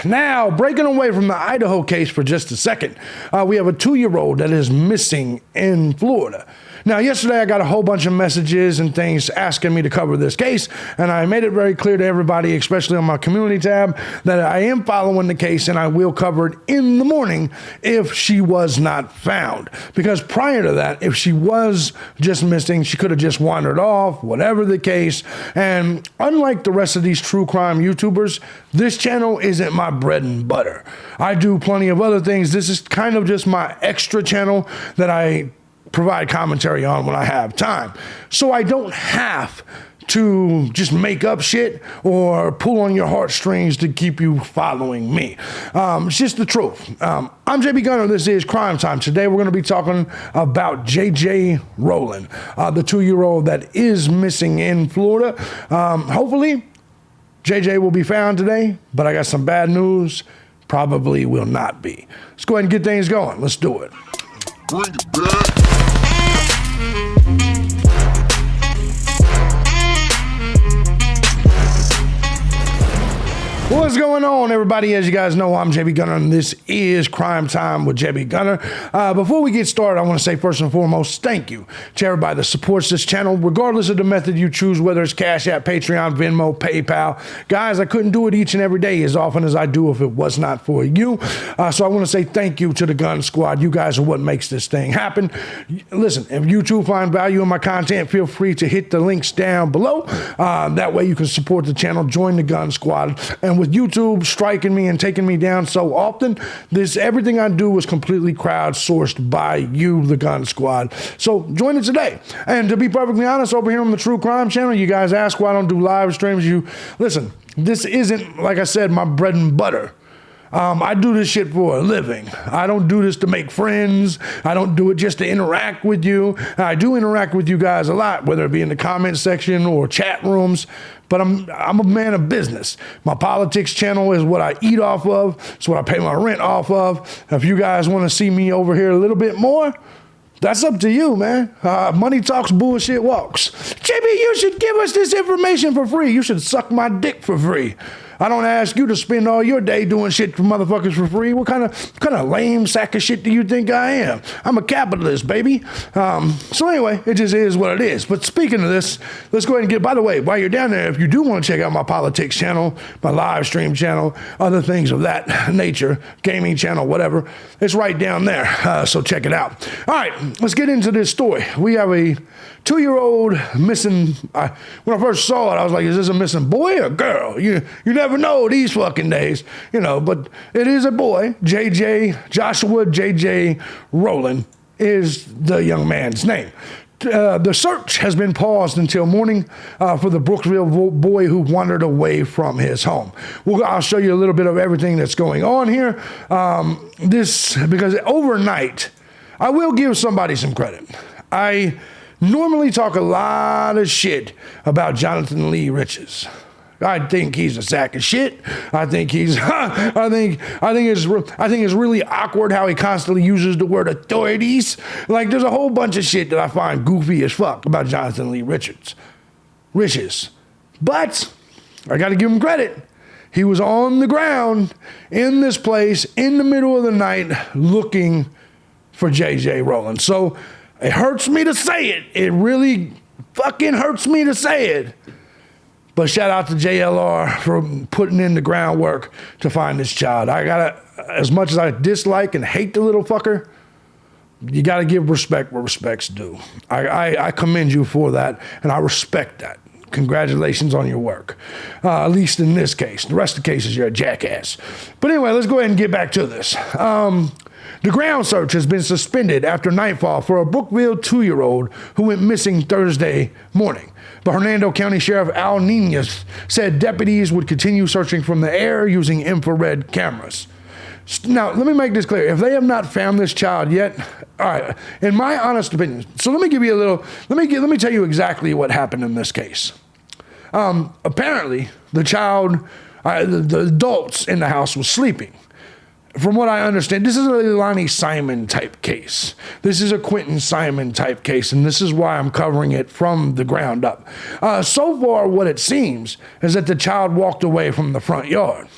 Now, breaking away from the Idaho case for just a second, we have a 2-year-old that is missing in Florida. Now, yesterday I got a whole bunch of messages and things asking me to cover this case, and I made it very clear to everybody, especially on my community tab, that I am following the case and I will cover it in the morning if she was not found. Because prior to that, if she was just missing, she could have just wandered off, whatever the case. And unlike the rest of these true crime YouTubers, this channel isn't my bread and butter. I do plenty of other things. This is kind of just my extra channel that I provide commentary on when I have time. So I don't have to just make up shit or pull on your heartstrings to keep you following me. It's just the truth. I'm JB Gunner. This is Crime Time. Today we're going to be talking about JJ Rowland, the 2-year-old that is missing in Florida. Hopefully JJ will be found today, but I got some bad news. Probably will not be. Let's go ahead and get things going. Let's do it. Bring it back. What's going on, everybody? As you guys know, I'm JB Gunner, and this is Crime Time with JB Gunner. Before we get started, I want to say first and foremost, thank you to everybody that supports this channel, regardless of the method you choose, whether it's Cash App, Patreon, Venmo, PayPal. Guys, I couldn't do it each and every day as often as I do if it was not for you. So I want to say thank you to the Gun Squad. You guys are what makes this thing happen. Listen, if you too find value in my content, feel free to hit the links down below. That way you can support the channel, join the Gun Squad. And with YouTube striking me and taking me down so often, everything I do is completely crowdsourced by you, the Gun Squad. So join it today. And to be perfectly honest, over here on the True Crime channel, you guys ask why I don't do live streams. Listen, this isn't, like I said, my bread and butter. I do this shit for a living. I don't do this to make friends. I don't do it just to interact with you. I do interact with you guys a lot, whether it be in the comment section or chat rooms, but I'm a man of business. My politics channel is what I eat off of. It's what I pay my rent off of. If you guys want to see me over here a little bit more, that's up to you, man. Money talks, bullshit walks. JB, you should give us this information for free. You should suck my dick for free. I don't ask you to spend all your day doing shit for motherfuckers for free. What kind of lame sack of shit do you think I am? I'm a capitalist, baby. So anyway, it just is what it is. But speaking of this, let's go ahead and by the way, while you're down there, if you do want to check out my politics channel, my live stream channel, other things of that nature, gaming channel, whatever, it's right down there. So check it out. All right, let's get into this story. We have a 2-year-old missing. When I first saw it, I was like, is this a missing boy or girl? You never know these fucking days, but it is a boy. Joshua JJ Rowland is the young man's name. The search has been paused until morning for the Brooksville boy who wandered away from his home. I'll show you a little bit of everything that's going on here. Because overnight, I will give somebody some credit. I normally talk a lot of shit about Jonathan Lee Riches. I think he's a sack of shit. I think it's really awkward how he constantly uses the word authorities. Like, there's a whole bunch of shit that I find goofy as fuck about Jonathan Lee Riches. But I got to give him credit. He was on the ground in this place in the middle of the night looking for JJ Rowland. So it hurts me to say it. It really fucking hurts me to say it. But shout out to JLR for putting in the groundwork to find this child. As much as I dislike and hate the little fucker, you gotta give respect where respect's due. I commend you for that, and I respect that. Congratulations on your work. At least in this case. The rest of the cases, you're a jackass. But anyway, let's go ahead and get back to this. The ground search has been suspended after nightfall for a Brooksville 2-year-old who went missing Thursday morning. But Hernando County Sheriff Al Niñez said deputies would continue searching from the air using infrared cameras. Now, let me make this clear. If they have not found this child yet, all right, in my honest opinion, so let me give you a little, let me tell you exactly what happened in this case. Apparently, the child, the adults in the house was sleeping. From what I understand, this is a Lonnie Simon type case. This is a Quentin Simon type case, and this is why I'm covering it from the ground up. So far, what it seems is that the child walked away from the front yard.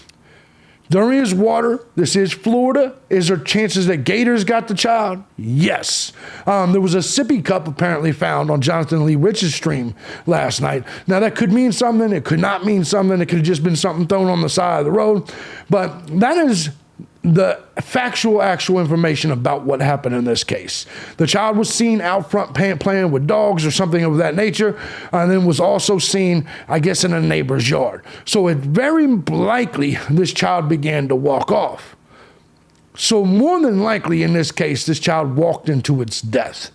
There is water. This is Florida. Is there chances that gators got the child? Yes. There was a sippy cup apparently found on Jonathan Lee Rich's stream last night. Now, that could mean something. It could not mean something. It could have just been something thrown on the side of the road. But that is the actual information about what happened in this case. The child was seen out front playing with dogs or something of that nature, and then was also seen, I guess, in a neighbor's yard. So it's very likely this child began to walk off. So more than likely in this case, this child walked into its death.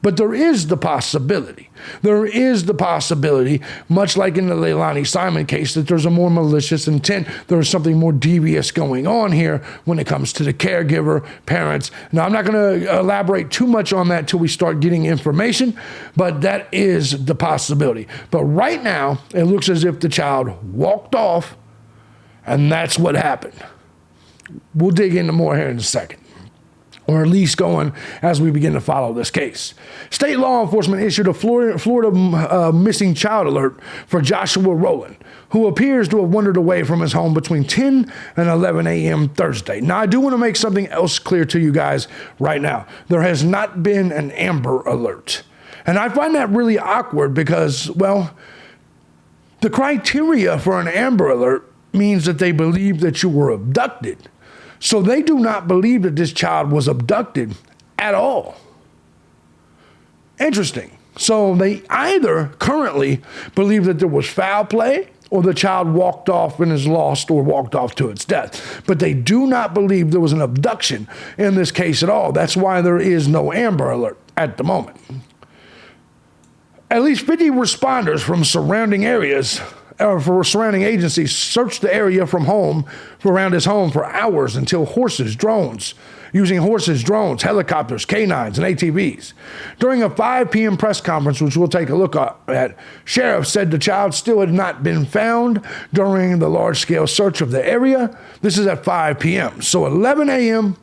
But there is the possibility. There is the possibility, much like in the Leilani Simon case, that there's a more malicious intent. There's something more devious going on here when it comes to the caregiver, parents. Now, I'm not going to elaborate too much on that till we start getting information, but that is the possibility. But right now, it looks as if the child walked off, and that's what happened. We'll dig into more here in a second, or at least going as we begin to follow this case. State law enforcement issued a Florida missing child alert for Joshua Rowland, who appears to have wandered away from his home between 10 and 11 a.m. Thursday. Now, I do want to make something else clear to you guys right now. There has not been an Amber Alert. And I find that really awkward because, well, the criteria for an Amber Alert means that they believe that you were abducted. So they do not believe that this child was abducted at all. Interesting. So they either currently believe that there was foul play or the child walked off and is lost or walked off to its death. But they do not believe there was an abduction in this case at all. That's why there is no Amber Alert at the moment. At least 50 responders from surrounding areas for surrounding agencies searched the area around his home for hours until using horses, drones, helicopters, canines, and ATVs. During a 5 p.m. press conference, which we'll take a look at, sheriff said the child still had not been found during the large-scale search of the area. This is at 5 p.m. So 11 a.m.,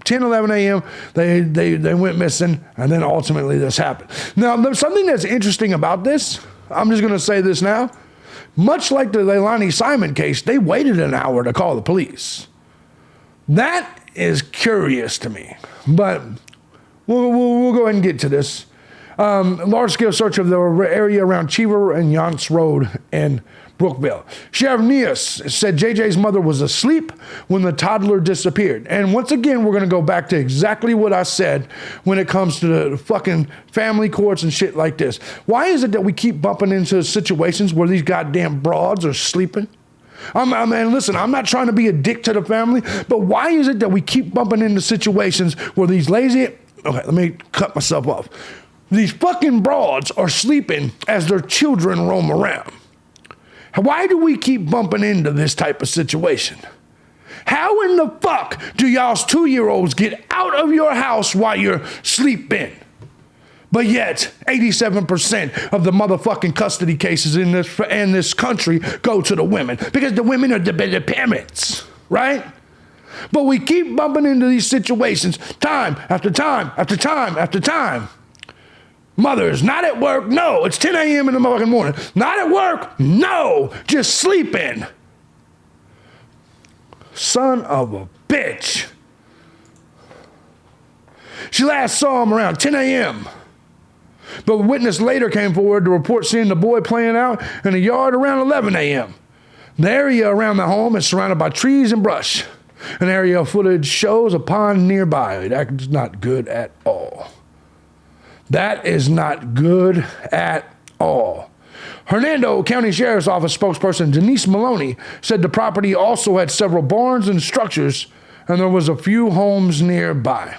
10, 11 a.m., they went missing, and then ultimately this happened. Now, there's something that's interesting about this. I'm just going to say this now. Much like the Leilani Simon case, they waited an hour to call the police. That is curious to me, but we'll go ahead and get to this. Large-scale search of the area around Cheever and Yance Road in Brooksville. Sheriff Nias said JJ's mother was asleep when the toddler disappeared. And once again, we're going to go back to exactly what I said when it comes to the fucking family courts and shit like this. Why is it that we keep bumping into situations where these goddamn broads are sleeping? And listen, I'm not trying to be a dick to the family, but why is it that we keep bumping into situations where these okay, let me cut myself off. These fucking broads are sleeping as their children roam around. Why do we keep bumping into this type of situation? How in the fuck do y'all's 2-year-olds get out of your house while you're sleeping? But yet, 87% of the motherfucking custody cases in this country go to the women because the women are the better parents, right? But we keep bumping into these situations time after time after time after time. Mothers, not at work, no, it's 10 a.m. in the fucking morning. Not at work, no, just sleeping. Son of a bitch. She last saw him around 10 a.m. But a witness later came forward to report seeing the boy playing out in the yard around 11 a.m. The area around the home is surrounded by trees and brush. An area of footage shows a pond nearby. That's not good at all. That is not good at all. Hernando County Sheriff's Office spokesperson Denise Maloney said the property also had several barns and structures, and there was a few homes nearby.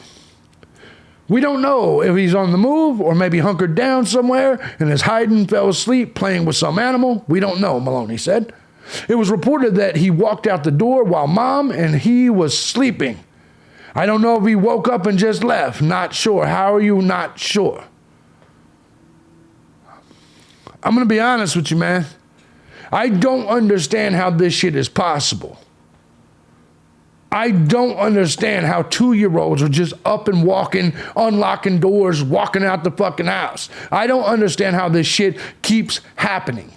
We don't know if he's on the move or maybe hunkered down somewhere and is hiding, fell asleep, playing with some animal. We don't know, Maloney said. It was reported that he walked out the door while Mom and he was sleeping. I don't know if he woke up and just left. Not sure. How are you not sure? I'm going to be honest with you, man. I don't understand how this shit is possible. I don't understand how 2-year-olds are just up and walking, unlocking doors, walking out the fucking house. I don't understand how this shit keeps happening.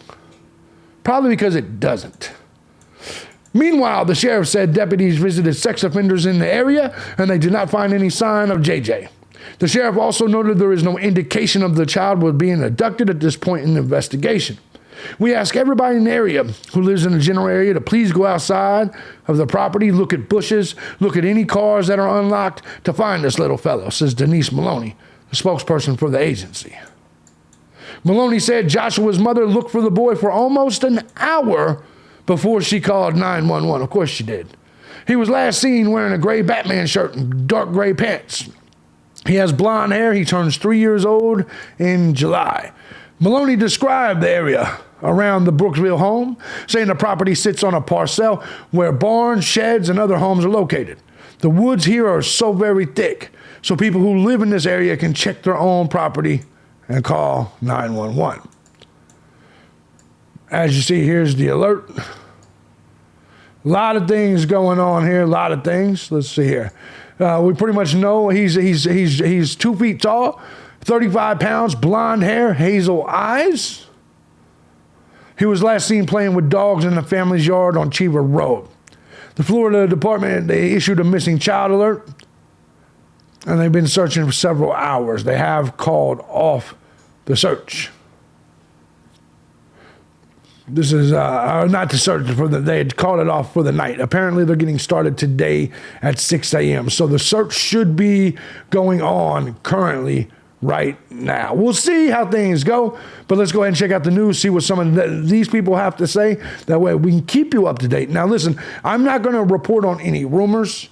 Probably because it doesn't. Meanwhile, the sheriff said deputies visited sex offenders in the area and they did not find any sign of JJ. The sheriff also noted there is no indication of the child was being abducted at this point in the investigation. We ask everybody in the area who lives in the general area to please go outside of the property, look at bushes, look at any cars that are unlocked to find this little fellow, says Denise Maloney, the spokesperson for the agency. Maloney said Joshua's mother looked for the boy for almost an hour before she called 911. Of course she did. He was last seen wearing a gray Batman shirt and dark gray pants. He has blonde hair. He turns 3 years old in July. Maloney described the area around the Brooksville home, saying the property sits on a parcel where barns, sheds, and other homes are located. The woods here are so very thick, so people who live in this area can check their own property and call 911. As you see, here's the alert. A lot of things going on here, a lot of things. Let's see here. We pretty much know he's 2 feet tall, 35 pounds, blonde hair, hazel eyes. He was last seen playing with dogs in the family's yard on Cheever Road. The Florida Department, they issued a missing child alert, and they've been searching for several hours. They have called off the search. This is not to search they had called it off for the night. Apparently they're getting started today at 6 a.m. So the search should be going on currently right now. We'll see how things go, but let's go ahead and check out the news, see what some of these people have to say. That way we can keep you up to date. Now listen, I'm not going to report on any rumors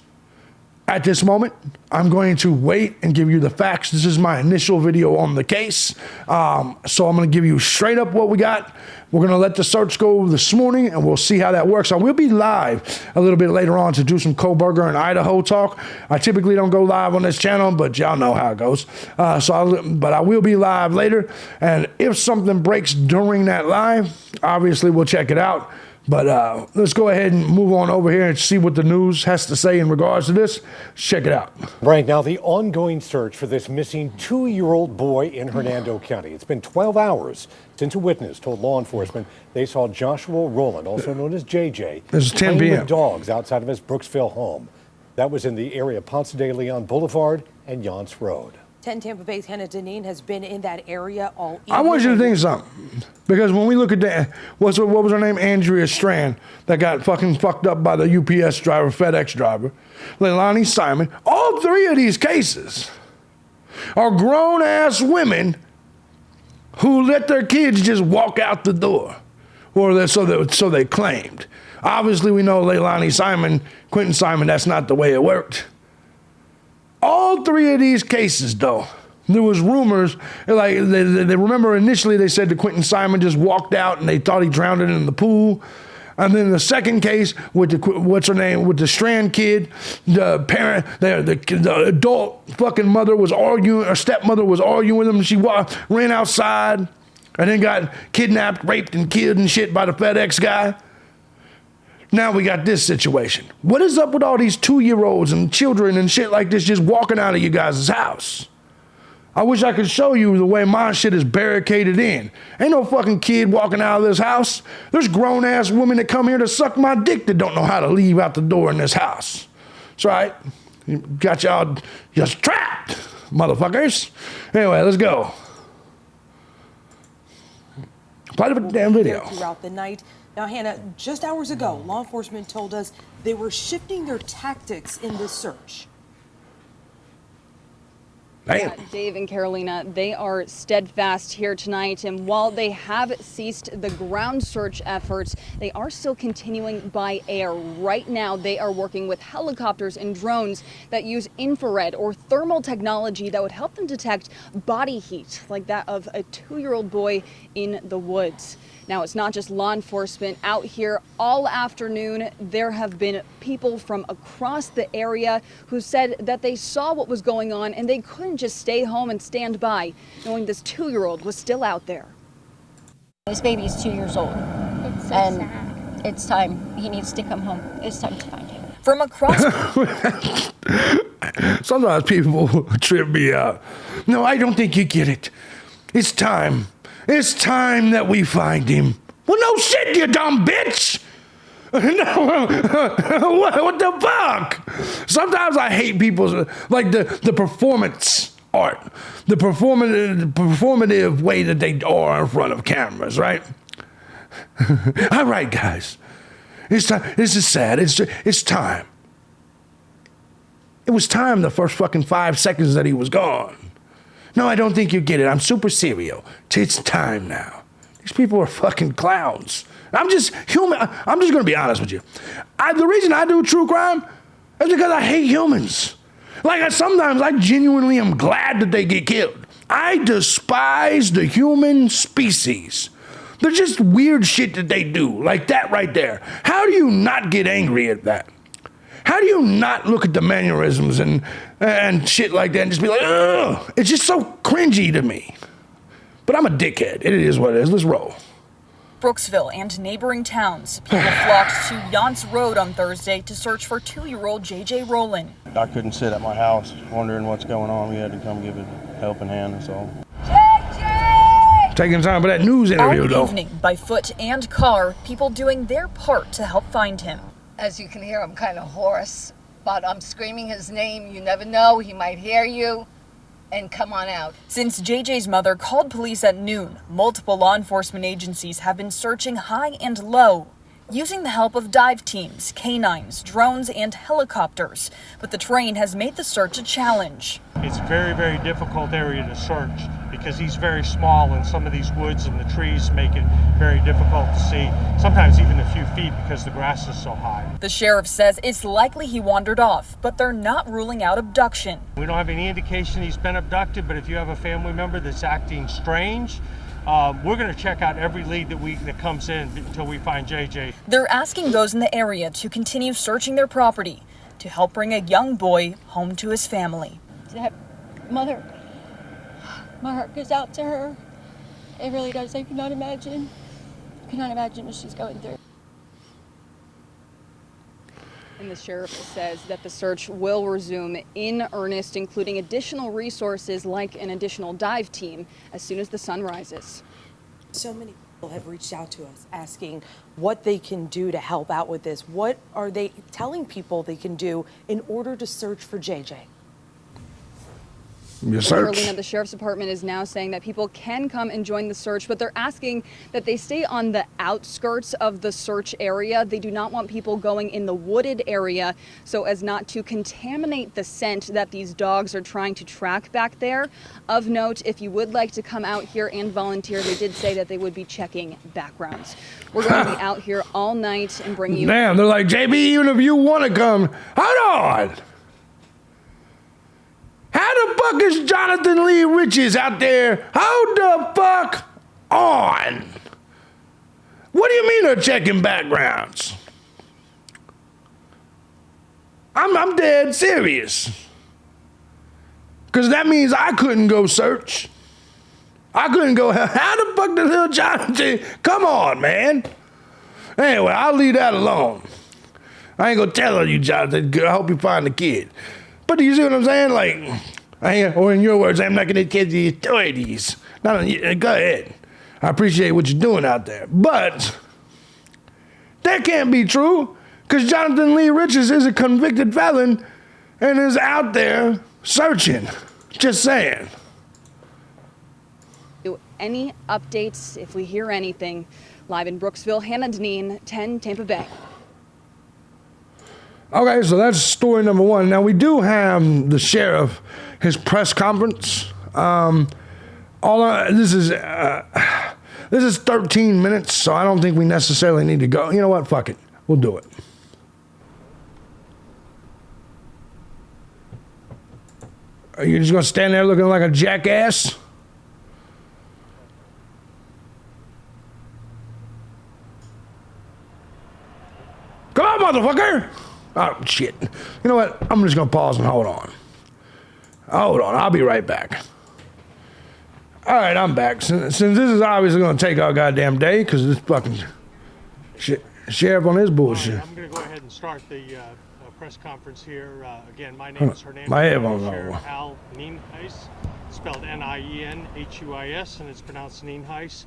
at this moment. I'm going to wait and give you the facts. This is my initial video on the case. So I'm going to give you straight up what we got. We're going to let the search go this morning, and we'll see how that works. I will be live a little bit later on to do some Coburger and Idaho talk. I typically don't go live on this channel, but y'all know how it goes. But I will be live later, and if something breaks during that live, obviously we'll check it out. But let's go ahead and move on over here and see what the news has to say in regards to this. Check it out. Right now, the ongoing search for this missing 2-year-old boy in Hernando County. It's been 12 hours since a witness told law enforcement they saw Joshua Rowland, also known as JJ, This is 10 playing p.m. with dogs outside of his Brooksville home. That was in the area of Ponce de Leon Boulevard and Yance Road. 10 Tampa Bay's Hannah Deneen has been in that area all evening. I want you to think of something. Because when we look at that, what was her name? Andrea Strand, that got fucking fucked up by the UPS driver, FedEx driver, Leilani Simon. All three of these cases are grown-ass women who let their kids just walk out the door. Or so they claimed. Obviously, we know Leilani Simon, Quentin Simon, that's not the way it worked. All three of these cases, though, there was rumors, like they remember initially they said that Quentin Simon just walked out and they thought he drowned in the pool. And then the second case with with the Strand kid, the parent, the adult fucking mother was arguing, or stepmother was arguing with him. She ran outside and then got kidnapped, raped, and killed and shit by the FedEx guy. Now we got this situation. What is up with all these 2-year-olds and children and shit like this just walking out of you guys' house? I wish I could show you the way my shit is barricaded in. Ain't no fucking kid walking out of this house. There's grown-ass women that come here to suck my dick that don't know how to leave out the door in this house. That's right. Got y'all just trapped, motherfuckers. Anyway, let's go. Play the damn video. Throughout the night. Now, Hannah, just hours ago, law enforcement told us they were shifting their tactics in this search. Yeah, Dave and Carolina, they are steadfast here tonight, and while they have ceased the ground search efforts, they are still continuing by air. Right now, they are working with helicopters and drones that use infrared or thermal technology that would help them detect body heat, like that of a 2-year-old boy in the woods. Now, it's not just law enforcement out here all afternoon. There have been people from across the area who said that they saw what was going on and they couldn't just stay home and stand by, knowing this 2-year-old was still out there. This baby is 2 years old. It's so and sad. It's time. He needs to come home. It's time to find him. From across... Sometimes people trip me out. No, I don't think you get it. It's time. It's time that we find him. Well, no shit, you dumb bitch. What the fuck? Sometimes I hate people's, like the performance art, the performative way that they are in front of cameras, right? All right, guys. It's time. This is sad. It's time. It was time the first fucking 5 seconds that he was gone. No, I don't think you get it. I'm super serial. It's time now. These people are fucking clowns. I'm just human. I'm just going to be honest with you. The reason I do true crime is because I hate humans. Like, sometimes I genuinely am glad that they get killed. I despise the human species. They're just weird shit that they do, like that right there. How do you not get angry at that? How do you not look at the mannerisms and shit like that and just be like, ugh? It's just so cringy to me. But I'm a dickhead. It is what it is. Let's roll. Brooksville and neighboring towns, people flocked to Yance Road on Thursday to search for 2-year-old JJ Rowland. I couldn't sit at my house wondering what's going on. We had to come give a helping hand, that's all. Taking time for that news interview, All though. evening, by foot and car, people doing their part to help find him. As you can hear, I'm kind of hoarse, but I'm screaming his name. You never know, he might hear you. And come on out. Since JJ's mother called police at noon, multiple law enforcement agencies have been searching high and low, using the help of dive teams, canines, drones, and helicopters. But the terrain has made the search a challenge. It's a very, very difficult area to search because he's very small and some of these woods and the trees make it very difficult to see, sometimes even a few feet because the grass is so high. The sheriff says it's likely he wandered off, but they're not ruling out abduction. We don't have any indication he's been abducted, but if you have a family member that's acting strange, we're going to check out every lead that comes in until we find JJ. They're asking those in the area to continue searching their property to help bring a young boy home to his family. That mother, my heart goes out to her. It really does. I cannot imagine what she's going through. And the sheriff says that the search will resume in earnest, including additional resources like an additional dive team as soon as the sun rises. So many people have reached out to us asking what they can do to help out with this. What are they telling people they can do in order to search for JJ? Carolina, the sheriff's department is now saying that people can come and join the search, but they're asking that they stay on the outskirts of the search area. They do not want people going in the wooded area so as not to contaminate the scent that these dogs are trying to track back there. Of note, if you would like to come out here and volunteer, they did say that they would be checking backgrounds. We're going to be out here all night and bring you... Damn, they're like, JB, even if you want to come, hold on. How the fuck is Jonathan Lee Riches out there? Hold the fuck on. What do you mean they're checking backgrounds? I'm dead serious. Because that means I couldn't go search. I couldn't go, how the fuck did little Jonathan? Come on, man. Anyway, I'll leave that alone. I ain't gonna tell you, Jonathan. I hope you find the kid. But you see what I'm saying? Like, or in your words, I'm not gonna get the authorities. Go ahead. I appreciate what you're doing out there. But that can't be true, because Jonathan Lee Riches is a convicted felon and is out there searching. Just saying. Any updates, if we hear anything, live in Brooksville, Hannah Deneen, 10 Tampa Bay. Okay, so that's story number one. Now, we do have the sheriff, his press conference. This is 13 minutes, so I don't think we necessarily need to go. You know what? Fuck it. We'll do it. Are you just going to stand there looking like a jackass? Come on, motherfucker! Oh, shit. You know what? I'm just going to pause and hold on. Hold on. I'll be right back. All right, I'm back. Since this is obviously going to take our goddamn day, because this fucking sheriff on his bullshit. Right, I'm going to go ahead and start the press conference here. Again, my name is Hernando. My headphones Sheriff Al Nienhuis, spelled Nienhuis, and it's pronounced Nienhuis.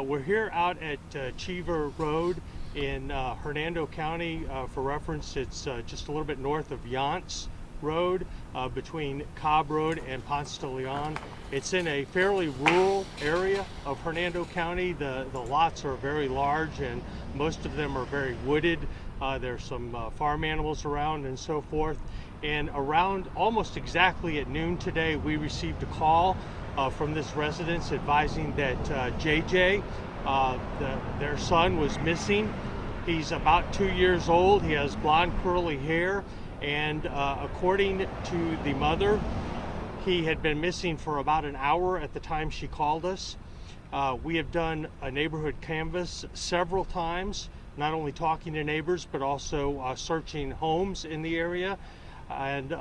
We're here out at Cheever Road in Hernando County. For reference, it's just a little bit north of Yance Road, between Cobb Road and Ponce de Leon. It's in a fairly rural area of Hernando County. The lots are very large and most of them are very wooded. There's some farm animals around and so forth. And around almost exactly at noon today, we received a call from this residence advising that JJ, their son, was missing. He's about 2 years old. He has blonde curly hair. And according to the mother, he had been missing for about an hour at the time she called us. We have done a neighborhood canvass several times, not only talking to neighbors, but also searching homes in the area. And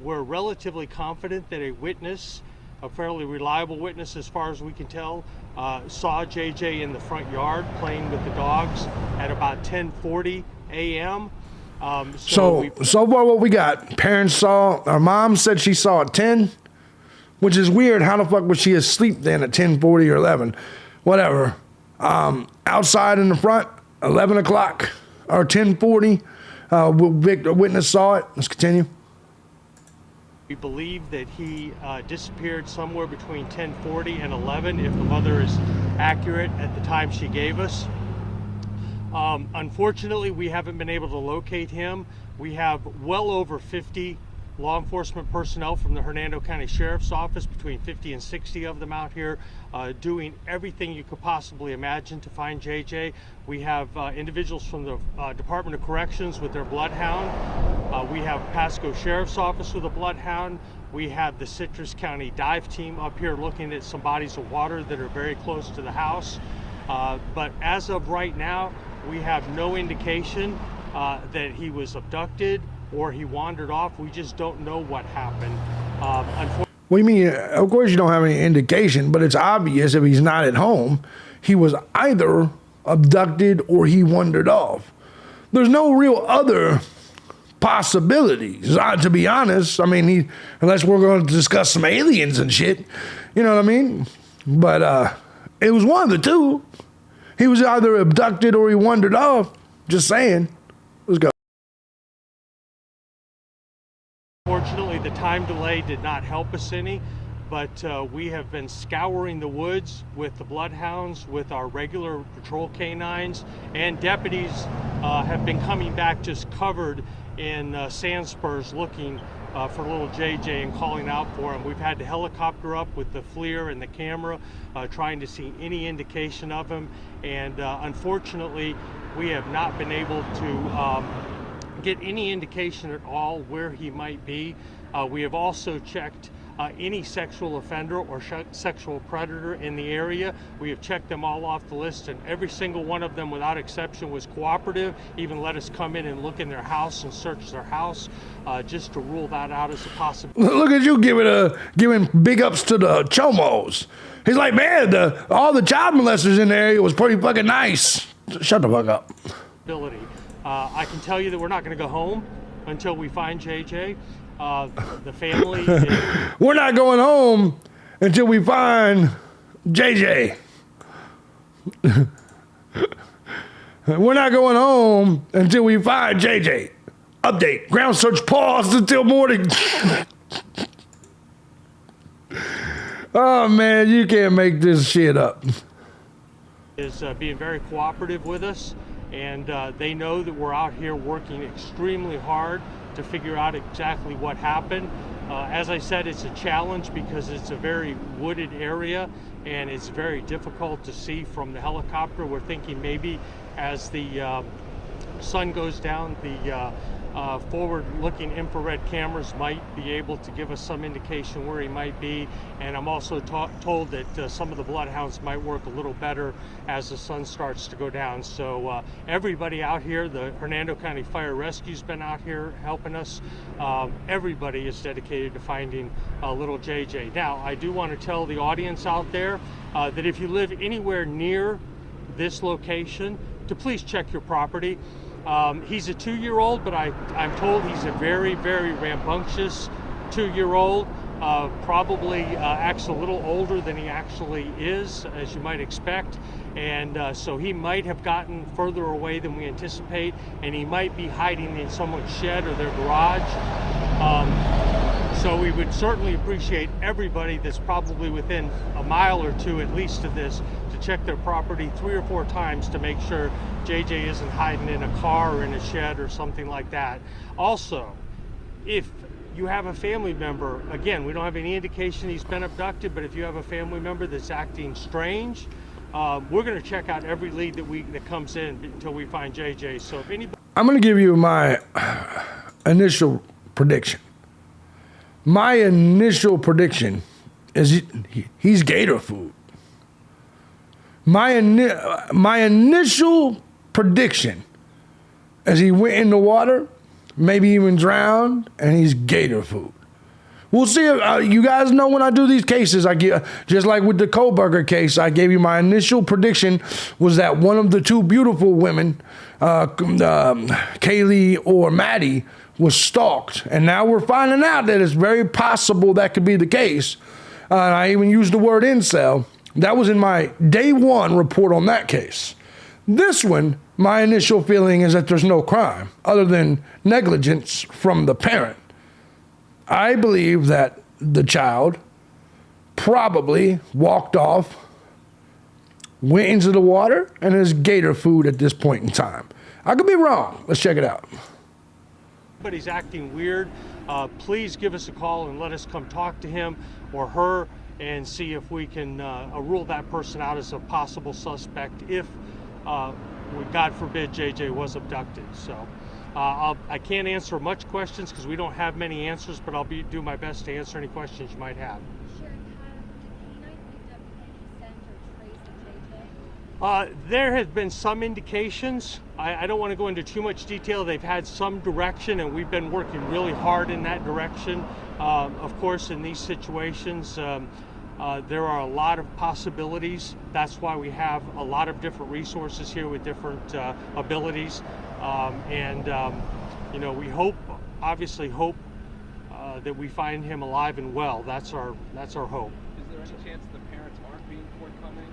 we're relatively confident that a witness, a fairly reliable witness as far as we can tell, saw JJ in the front yard playing with the dogs at about 10:40 a.m. So far what we got, parents saw, our mom said she saw at 10, which is weird. How the fuck was she asleep then at 10:40 or 11? Whatever. Outside in the front, 11 o'clock or 10:40, a witness saw it. Let's continue. We believe that he disappeared somewhere between 10:40 and 11, if the mother is accurate at the time she gave us. Unfortunately, we haven't been able to locate him. We have well over 50 law enforcement personnel from the Hernando County Sheriff's Office, between 50 and 60 of them out here doing everything you could possibly imagine to find JJ. We have individuals from the Department of Corrections with their bloodhound. We have Pasco Sheriff's Office with a bloodhound. We have the Citrus County dive team up here looking at some bodies of water that are very close to the house. But as of right now, we have no indication that he was abducted or he wandered off. We just don't know what happened. What do you mean? Of course you don't have any indication, but it's obvious if he's not at home, he was either abducted or he wandered off. There's no real other possibilities, to be honest. I mean, unless we're going to discuss some aliens and shit, you know what I mean? But it was one of the two. He was either abducted or he wandered off. Just saying. Let's go. Fortunately, the time delay did not help us any, but we have been scouring the woods with the bloodhounds, with our regular patrol canines, and deputies have been coming back just covered in sand spurs looking for little JJ and calling out for him. We've had the helicopter up with the FLIR and the camera trying to see any indication of him, and unfortunately we have not been able to get any indication at all where he might be. We have also checked any sexual offender or sexual predator in the area. We have checked them all off the list, and every single one of them without exception was cooperative, even let us come in and look in their house and search their house just to rule that out as a possibility. Look at you giving big ups to the chomos. He's like, man, all the child molesters in the area was pretty fucking nice. Shut the fuck up. I can tell you that we're not going to go home until we find JJ. The family we're not going home until we find JJ. We're not going home until we find JJ. Update. Ground search paused until morning. Oh, man, you can't make this shit up. Is being very cooperative with us, and they know that we're out here working extremely hard to figure out exactly what happened. As I said, it's a challenge because it's a very wooded area and it's very difficult to see from the helicopter. We're thinking maybe as the sun goes down, the forward-looking infrared cameras might be able to give us some indication where he might be. And I'm also told that some of the bloodhounds might work a little better as the sun starts to go down. So everybody out here, the Hernando County Fire Rescue's been out here helping us. Everybody is dedicated to finding little JJ. Now, I do want to tell the audience out there that if you live anywhere near this location, to please check your property. He's a 2-year-old, but I'm told he's a very, very rambunctious 2-year-old. probably acts a little older than he actually is, as you might expect. And so he might have gotten further away than we anticipate, and he might be hiding in someone's shed or their garage. So we would certainly appreciate everybody that's probably within a mile or two at least of this to check their property 3 or 4 times to make sure JJ isn't hiding in a car or in a shed or something like that. Also, if you have a family member, again, we don't have any indication he's been abducted, but if you have a family member that's acting strange, we're going to check out every lead that comes in until we find JJ. So if anybody... I'm going to give you my initial prediction. My initial prediction is he's gator food. My initial prediction is he went in the water, maybe even drowned, and he's gator food. We'll see. You guys know when I do these cases, I get, just like with the Kohlberger case, I gave you my initial prediction was that one of the 2 beautiful women, Kaylee or Maddie, was stalked. And now we're finding out that it's very possible that could be the case. I even used the word incel. That was in my day 1 report on that case. This one, my initial feeling is that there's no crime other than negligence from the parent. I believe that the child probably walked off, went into the water, and is gator food at this point in time. I could be wrong. Let's check it out. Anybody's acting weird, please give us a call and let us come talk to him or her and see if we can rule that person out as a possible suspect if, God forbid, JJ was abducted. So I can't answer much questions because we don't have many answers, but I'll do my best to answer any questions you might have. There have been some indications. I don't want to go into too much detail. They've had some direction, and we've been working really hard in that direction. Of course, in these situations, there are a lot of possibilities. That's why we have a lot of different resources here with different abilities. You know, we obviously hope that we find him alive and well. That's our hope. Is there any chance the parents aren't being forthcoming?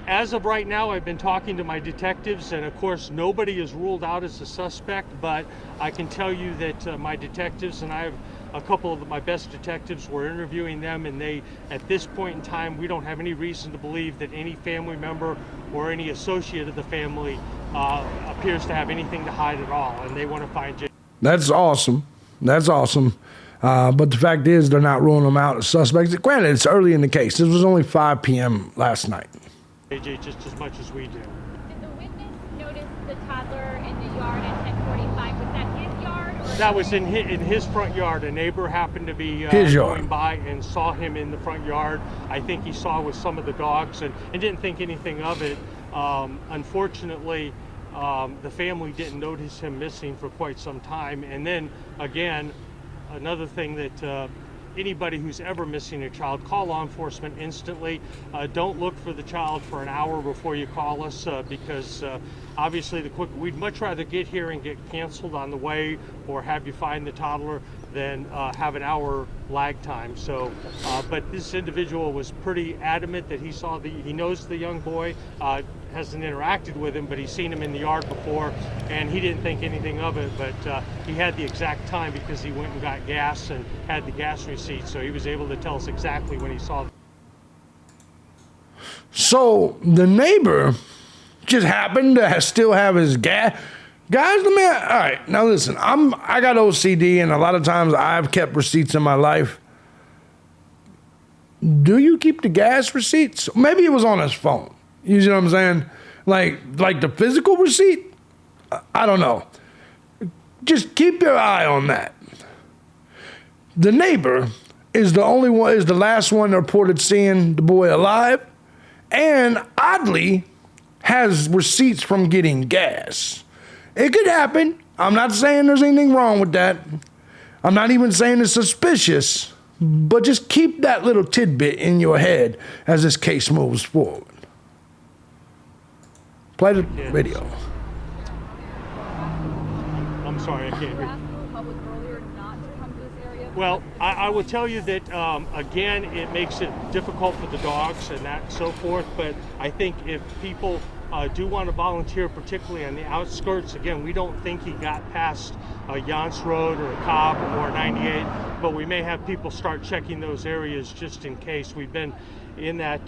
As of right now, I've been talking to my detectives, and of course, nobody is ruled out as a suspect, but I can tell you that my detectives, and I have a couple of my best detectives, were interviewing them, and they, at this point in time, we don't have any reason to believe that any family member or any associate of the family appears to have anything to hide at all, and they want to find Jay. That's awesome. That's awesome. But the fact is, they're not ruling them out as suspects. Granted, it's early in the case. This was only 5 p.m. last night. JJ just as much as we do. Did the witness notice the toddler in the yard at 10:45? Was that his yard? Or that was in his front yard. A neighbor happened to be going by and saw him in the front yard. I think he saw with some of the dogs and didn't think anything of it. Unfortunately, the family didn't notice him missing for quite some time. And then again, another thing that anybody who's ever missing a child, call law enforcement instantly. Don't look for the child for an hour before you call us because obviously we'd much rather get here and get canceled on the way or have you find the toddler than have an hour lag time. So, but this individual was pretty adamant that he knows the young boy, hasn't interacted with him, but he's seen him in the yard before, and he didn't think anything of it, but he had the exact time because he went and got gas and had the gas receipt, so he was able to tell us exactly when he saw it. So the neighbor just happened to still have his gas. Guys, all right, now listen, I got OCD, and a lot of times I've kept receipts in my life. Do you keep the gas receipts? Maybe it was on his phone. You see what I'm saying? Like the physical receipt? I don't know. Just keep your eye on that. The neighbor is the last one reported seeing the boy alive, and oddly has receipts from getting gas. It could happen. I'm not saying there's anything wrong with that. I'm not even saying it's suspicious, but just keep that little tidbit in your head as this case moves forward. Play the video. I'm sorry, I can't hear. Public earlier not to come to this area Well, I will tell you that, again, it makes it difficult for the dogs and that so forth, but I think if people do want to volunteer, particularly on the outskirts, again, we don't think he got past Yance Road or Cobb or 98, but we may have people start checking those areas just in case. We've been in that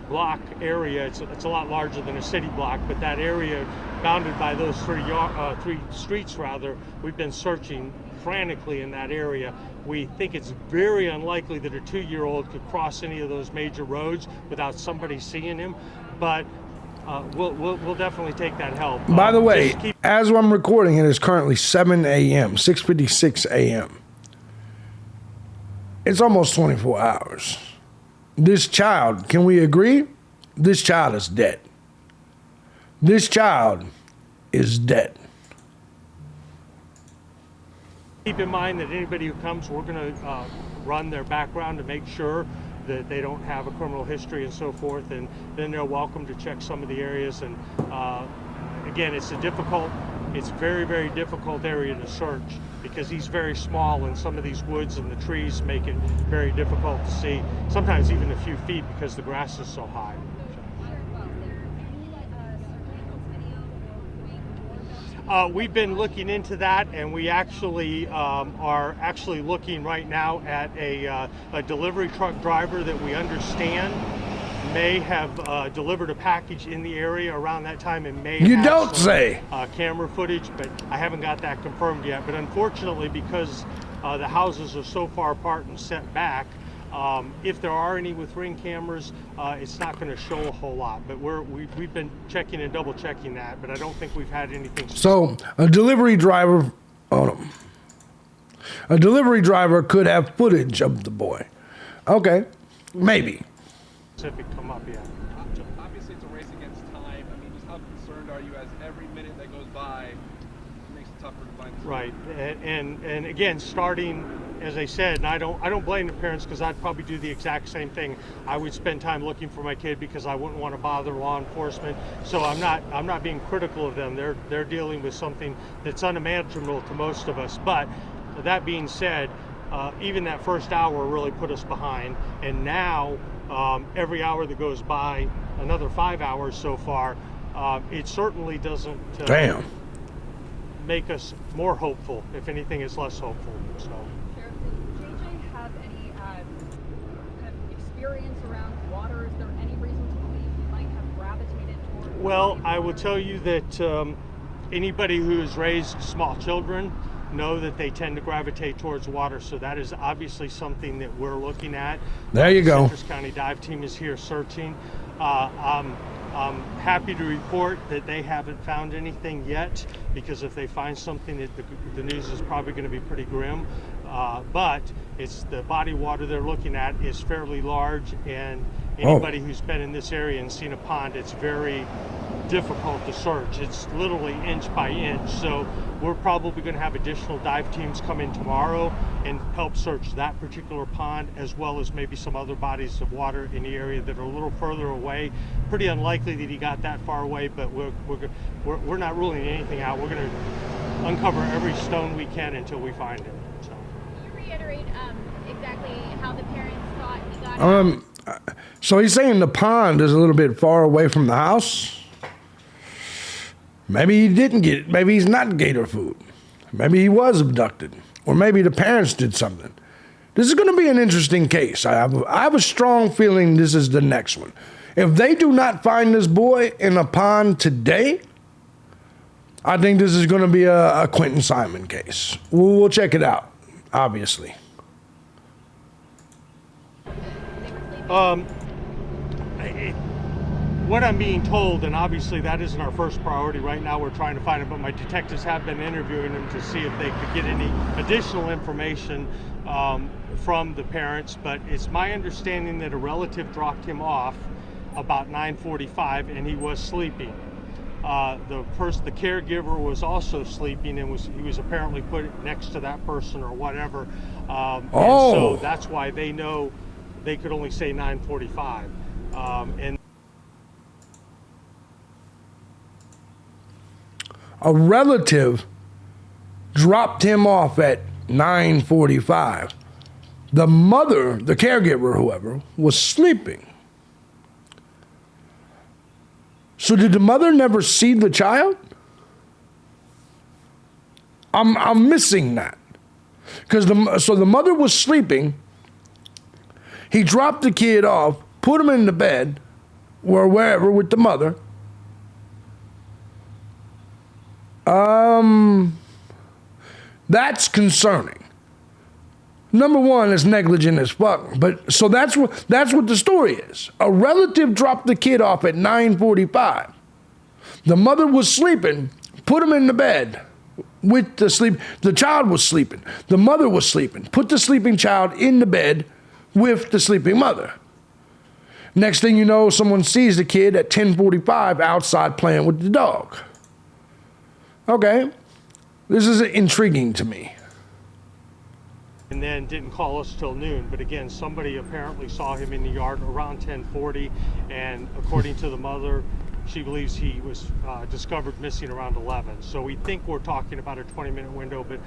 block area. It's a lot larger than a city block, but that area bounded by those three streets, rather, we've been searching frantically in that area. We think it's very unlikely that a 2-year-old could cross any of those major roads without somebody seeing him, but we'll definitely take that help. By the way, as I'm recording, it is currently 7 a.m., 6:56 a.m. It's almost 24 hours. This child, can we agree? This child is dead. This child is dead. Keep in mind that anybody who comes, we're going to run their background to make sure that they don't have a criminal history and so forth, and then they're welcome to check some of the areas. And again, it's very, very difficult area to search because he's very small, and some of these woods and the trees make it very difficult to see, sometimes even a few feet because the grass is so high. We've been looking into that, and we actually are actually looking right now at a delivery truck driver that we understand may have delivered a package in the area around that time and may You have don't some, say. Camera footage, but I haven't got that confirmed yet. But unfortunately, because the houses are so far apart and set back, if there are any with Ring cameras, it's not going to show a whole lot. But we've been checking and double checking that, but I don't think we've had anything. So a delivery driver, a delivery driver could have footage of the boy. Okay, maybe. Specific come up yet. Obviously, it's a race against time. I mean, just how concerned are you as every minute that goes by makes it tougher to find? Right, and again, starting, as I said, and I don't blame the parents because I'd probably do the exact same thing. I would spend time looking for my kid because I wouldn't want to bother law enforcement. So I'm not being critical of them. They're dealing with something that's unimaginable to most of us. But that being said, even that first hour really put us behind, and now every hour that goes by, another 5 hours so far, it certainly doesn't make us more hopeful. If anything, it's less hopeful. So. Sheriff, did JJ have any kind of experience around water? Is there any reason to believe he might have gravitated toward? Well, I will tell you that anybody who has raised small children know that they tend to gravitate towards water, so that is obviously something that we're looking at. There you go. Citrus County Dive Team is here searching. I'm happy to report that they haven't found anything yet, because if they find something, the news is probably going to be pretty grim. But it's the body of water they're looking at is fairly large, and anybody who's been in this area and seen a pond, it's very difficult to search. It's literally inch by inch. So we're probably going to have additional dive teams come in tomorrow and help search that particular pond, as well as maybe some other bodies of water in the area that are a little further away. Pretty unlikely that he got that far away, but we're not ruling anything out. We're going to uncover every stone we can until we find him. So. Can you reiterate exactly how the parents thought he got out? So he's saying the pond is a little bit far away from the house. Maybe he didn't get it. Maybe he's not gator food. Maybe he was abducted. Or maybe the parents did something. This is going to be an interesting case. I have a strong feeling this is the next one. If they do not find this boy in a pond today, I think this is going to be a Quentin Simon case. We'll check it out, obviously. What I'm being told, and obviously that isn't our first priority right now, we're trying to find him, but my detectives have been interviewing him to see if they could get any additional information from the parents. But it's my understanding that a relative dropped him off about 9:45 and he was sleeping. The caregiver was also sleeping, and he was apparently put next to that person or whatever. And so that's why they know they could only say 9:45. And a relative dropped him off at 9:45. The mother, the caregiver, whoever, was sleeping. So did the mother never see the child? I'm missing that. Because the mother was sleeping. He dropped the kid off, put him in the bed, or wherever with the mother. That's concerning. Number one, it's negligent as fuck. But so that's what the story is. A relative dropped the kid off at 9:45. The mother was sleeping, put him in the bed with the sleep. The child was sleeping. The mother was sleeping. Put the sleeping child in the bed with the sleeping mother. Next thing you know, someone sees the kid at 10:45 outside playing with the dog. Okay, this is intriguing to me. And then didn't call us till noon. But again, somebody apparently saw him in the yard around 10:40, and according to the mother, she believes he was discovered missing around 11. So we think we're talking about a 20-minute window, but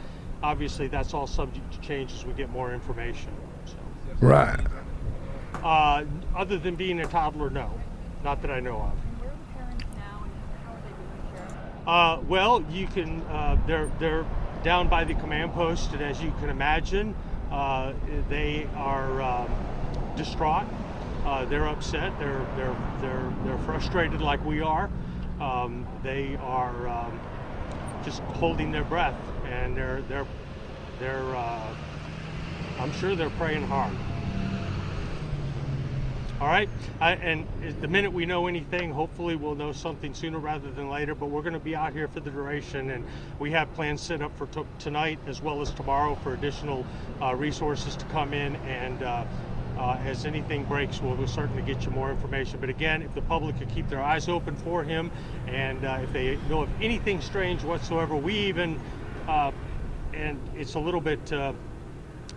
obviously that's all subject to change as we get more information. So. Right. Other than being a toddler, no. Not that I know of. Where are the parents now and how are they doing, Sheriff? Well, you can, they're down by the command post, and as you can imagine, they are distraught. They're upset. They're frustrated like we are. They are just holding their breath, and they're I'm sure they're praying hard. All right, and the minute we know anything, hopefully we'll know something sooner rather than later, but we're going to be out here for the duration, and we have plans set up for tonight as well as tomorrow for additional resources to come in, and as anything breaks, we'll certainly get you more information. But again, if the public could keep their eyes open for him, and if they know of anything strange whatsoever, we even, and it's a little bit, I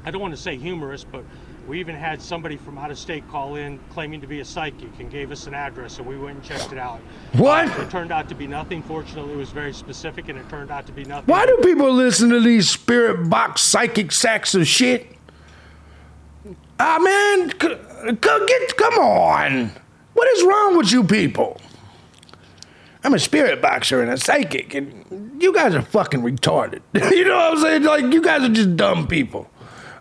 don't want to say humorous, but we even had somebody from out of state call in claiming to be a psychic and gave us an address, and we went and checked it out. What? It turned out to be nothing. Fortunately, it was very specific, and it turned out to be nothing. Why do people listen to these spirit box psychic sacks of shit? Man, come on. What is wrong with you people? I'm a spirit boxer and a psychic, and you guys are fucking retarded. You know what I'm saying? Like, you guys are just dumb people.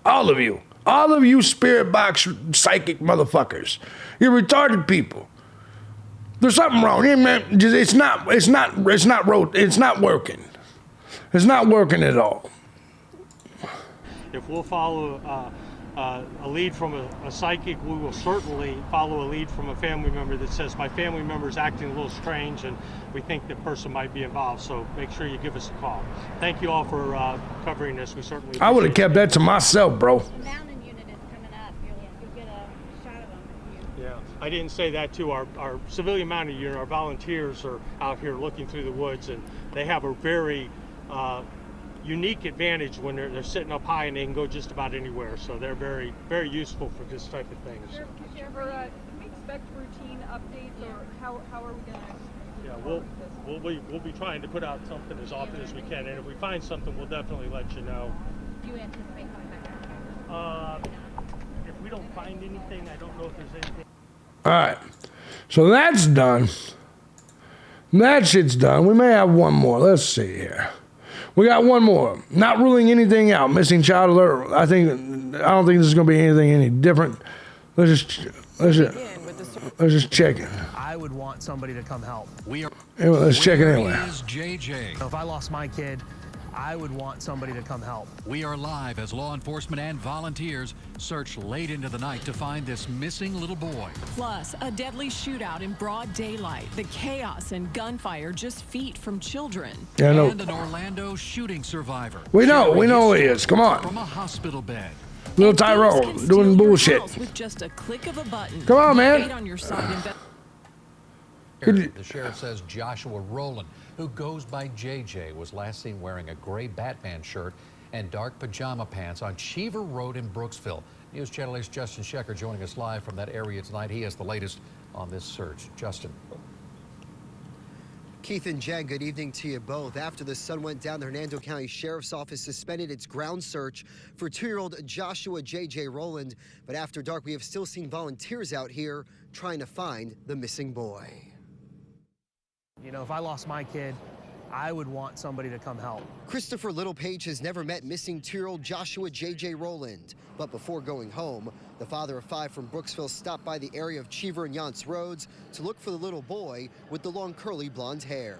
All of you. All of you spirit box psychic motherfuckers. You're retarded people. There's something wrong. It's not working. It's not working at all. If we'll follow a lead from a psychic, we will certainly follow a lead from a family member that says, my family member is acting a little strange and we think the person might be involved. So make sure you give us a call. Thank you all for covering this. We certainly I would have kept that to myself, bro. Mountain unit is coming up. You'll get a shot of them. Yeah, I didn't say that too. Our civilian mounted unit, our volunteers are out here looking through the woods, and they have a very unique advantage when they're sitting up high and they can go just about anywhere. So they're very, very useful for this type of thing. So. Can we expect routine updates, or how are we going to? Yeah, we'll be trying to put out something as often as we can, and if we find something, we'll definitely let you know. Do you anticipate coming back? If we don't find anything, I don't know if there's anything. All right, so that's done. That shit's done. We may have one more. Let's see here. We got one more. Not ruling anything out. Missing child alert. I don't think this is going to be anything any different. Let's just check it. I would want somebody to come help. Let's check it anyway. Is JJ. So if I lost my kid, I would want somebody to come help. We are live as law enforcement and volunteers search late into the night to find this missing little boy. Plus, a deadly shootout in broad daylight. The chaos and gunfire just feet from children. Yeah, no. And an Orlando shooting survivor. We know who he is. Come on. From a hospital bed. Little Tyrone doing bullshit. With just a click of a button. Come on, man. On your side The sheriff says Joshua Rowland, who goes by JJ, was last seen wearing a gray Batman shirt and dark pajama pants on Cheever Road in Brooksville. News Channel 8's Justin Shecker joining us live from that area tonight. He has the latest on this search. Justin. Keith and Jen, good evening to you both. After the sun went down, the Hernando County Sheriff's Office suspended its ground search for 2-year-old Joshua J.J. Rowland. But after dark, we have still seen volunteers out here trying to find the missing boy. You know, if I lost my kid, I would want somebody to come help. Christopher Littlepage has never met missing 2-year-old Joshua J.J. Rowland. But before going home, the father of 5 from Brooksville stopped by the area of Cheever and Yonts roads to look for the little boy with the long curly blonde hair.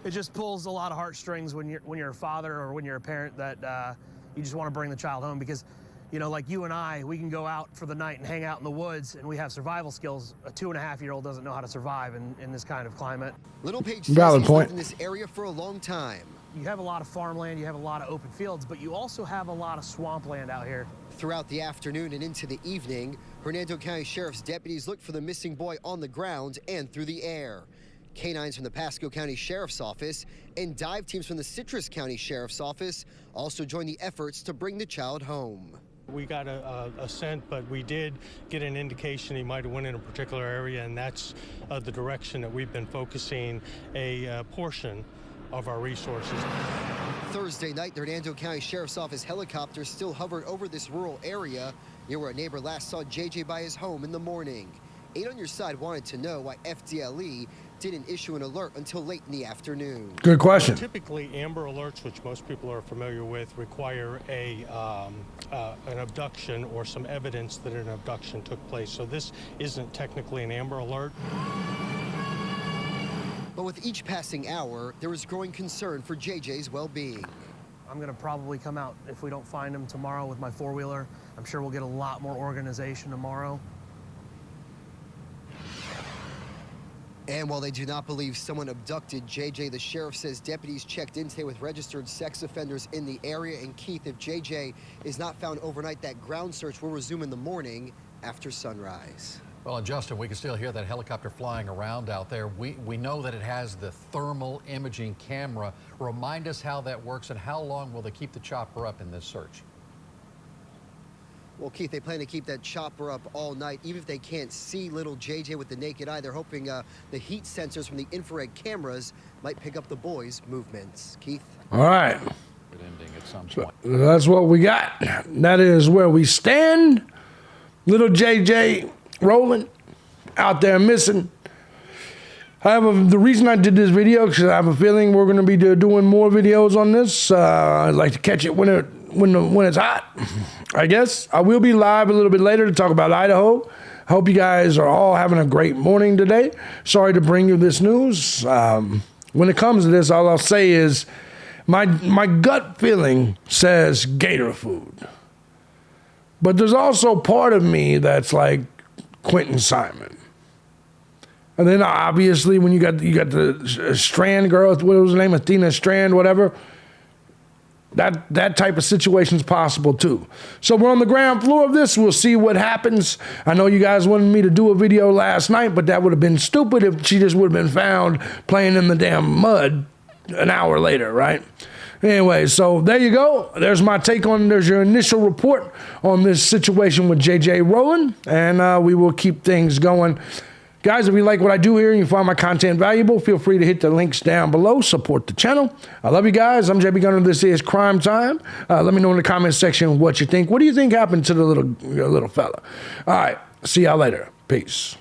It just pulls a lot of heartstrings when you're a father or when you're a parent that you just want to bring the child home because, you know, like you and I, we can go out for the night and hang out in the woods and we have survival skills. A 2.5-year-old doesn't know how to survive in this kind of climate. Littlepage says he's lived in this area for a long time. You have a lot of farmland, you have a lot of open fields, but you also have a lot of swampland out here. Throughout the afternoon and into the evening, Hernando County Sheriff's deputies looked for the missing boy on the ground and through the air. Canines from the Pasco County Sheriff's Office and dive teams from the Citrus County Sheriff's Office also joined the efforts to bring the child home. We got a scent, but we did get an indication he might have went in a particular area, and that's the direction that we've been focusing a portion of our resources. Thursday night, the Hernando County Sheriff's Office helicopter still hovered over this rural area near where a neighbor last saw JJ by his home in the morning. 8 on Your Side wanted to know why FDLE didn't issue an alert until late in the afternoon. Good question. Typically, Amber Alerts, which most people are familiar with, require an abduction or some evidence that an abduction took place. So this isn't technically an Amber Alert. But with each passing hour, there is growing concern for JJ's well-being. I'm gonna probably come out if we don't find him tomorrow with my 4-wheeler. I'm sure we'll get a lot more organization tomorrow. And while they do not believe someone abducted JJ, the sheriff says deputies checked in today with registered sex offenders in the area. And Keith, if JJ is not found overnight, that ground search will resume in the morning after sunrise. Well, and Justin, we can still hear that helicopter flying around out there. We know that it has the thermal imaging camera. Remind us how that works and how long will they keep the chopper up in this search? Well, Keith, they plan to keep that chopper up all night. Even if they can't see little JJ with the naked eye, they're hoping the heat sensors from the infrared cameras might pick up the boy's movements. Keith? All right. Good ending at some point. That's what we got. That is where we stand. Little JJ Rowland out there missing. The reason I did this video because I have a feeling we're going to be doing more videos on this. I'd like to catch it when it's hot. I guess I will be live a little bit later to talk about Idaho. I hope you guys are all having a great morning today. Sorry to bring you this news. When it comes to this, all I'll say is my gut feeling says gator food. But there's also part of me that's like Quentin Simon. And then obviously when you got the Strand girl, what was her name? Athena Strand, whatever. That type of situation is possible too. So we're on the ground floor of this. We'll see what happens. I know you guys wanted me to do a video last night, but that would have been stupid if she just would have been found playing in the damn mud an hour later, right? Anyway, so there you go. There's my take on, there's your initial report on this situation with JJ Rowland, and we will keep things going. Guys, if you like what I do here and you find my content valuable, feel free to hit the links down below. Support the channel. I love you guys. I'm JB Gunner. This is Crime Time. Let me know in the comment section what you think. What do you think happened to the little fella? All right. See y'all later. Peace.